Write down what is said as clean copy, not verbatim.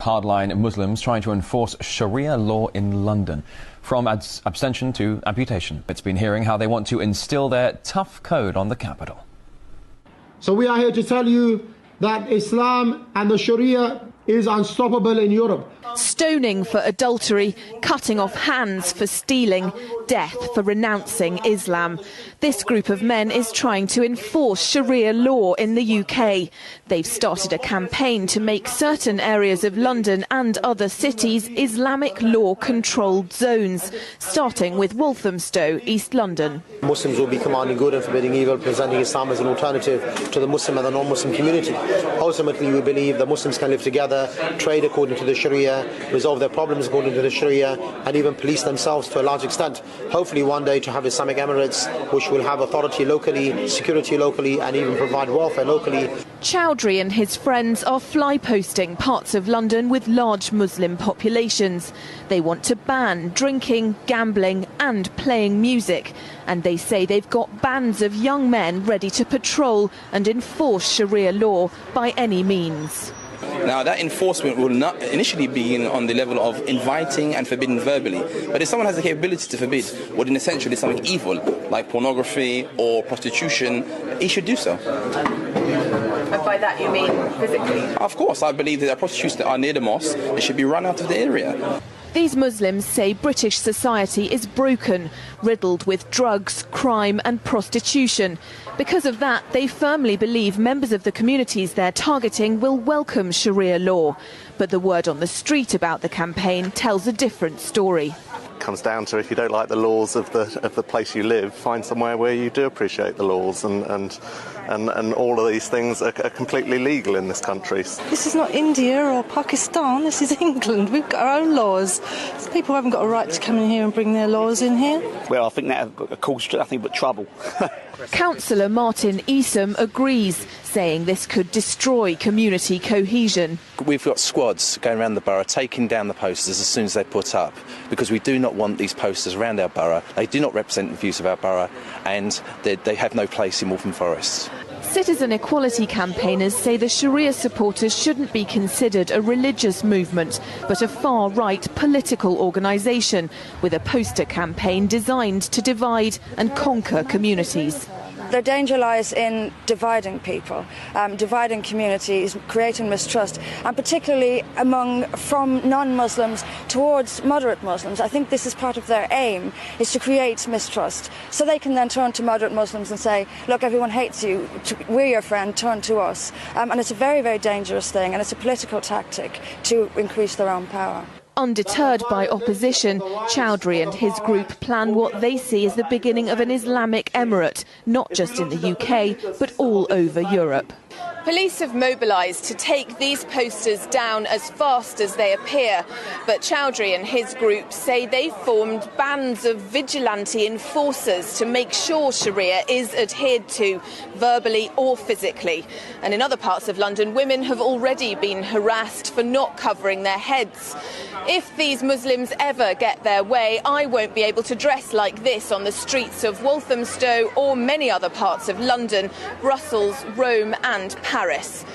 Hardline Muslims trying to enforce Sharia law in London. From abstention to amputation. It's been hearing how they want to instill their tough code on the capital. So we are here to tell you that Islam and the Sharia is unstoppable in Europe. Stoning for adultery, cutting off hands for stealing, death for renouncing Islam. This group of men is trying to enforce Sharia law in the UK. They've started a campaign to make certain areas of London and other cities Islamic law-controlled zones, starting with Walthamstow, East London. Muslims will be commanding good and forbidding evil, presenting Islam as an alternative to the Muslim and the non-Muslim community. Ultimately, we believe that Muslims can live together, trade according to the Sharia, resolve their problems according to the Sharia, and even police themselves to a large extent. Hopefully one day to have Islamic Emirates which will have authority locally, security locally, and even provide welfare locally. Chowdhury and his friends are fly-posting parts of London with large Muslim populations. They want to ban drinking, gambling and playing music. And they say they've got bands of young men ready to patrol and enforce Sharia law by any means. Now, that enforcement will not initially begin on the level of inviting and forbidding verbally. But if someone has the capability to forbid what in essentially is something evil, like pornography or prostitution, he should do so. And by that you mean physically? Of course, I believe that the prostitutes that are near the mosque, they should be run out of the area. These Muslims say British society is broken, riddled with drugs, crime and prostitution. Because of that, they firmly believe members of the communities they're targeting will welcome Sharia law. But the word on the street about the campaign tells a different story. Comes down to, if you don't like the laws of the place you live, find somewhere where you do appreciate the laws, and all of these things are completely legal in this country. This is not India or Pakistan, this is England. We've got our own laws. People haven't got a right to come in here and bring their laws in here. Well, I think that would cause nothing but trouble. Councillor Martin Easom agrees, saying this could destroy community cohesion. We've got squads going around the borough taking down the posters as soon as they're put up, because we do not want these posters around our borough. They do not represent the views of our borough, and they have no place in Waltham Forest. Citizen equality campaigners say the Sharia supporters shouldn't be considered a religious movement, but a far-right political organisation with a poster campaign designed to divide and conquer communities. The danger lies in dividing people, dividing communities, creating mistrust, and particularly from non-Muslims towards moderate Muslims. I think this is part of their aim, is to create mistrust, so they can then turn to moderate Muslims and say, look, everyone hates you, we're your friend, turn to us. And it's a very, very dangerous thing, and it's a political tactic to increase their own power. Undeterred by opposition, Chowdhury and his group plan what they see as the beginning of an Islamic emirate, not just in the UK, but all over Europe. Police have mobilised to take these posters down as fast as they appear, but Chowdhury and his group say they've formed bands of vigilante enforcers to make sure Sharia is adhered to, verbally or physically. And in other parts of London, women have already been harassed for not covering their heads. If these Muslims ever get their way, I won't be able to dress like this on the streets of Walthamstow or many other parts of London, Brussels, Rome and Paris.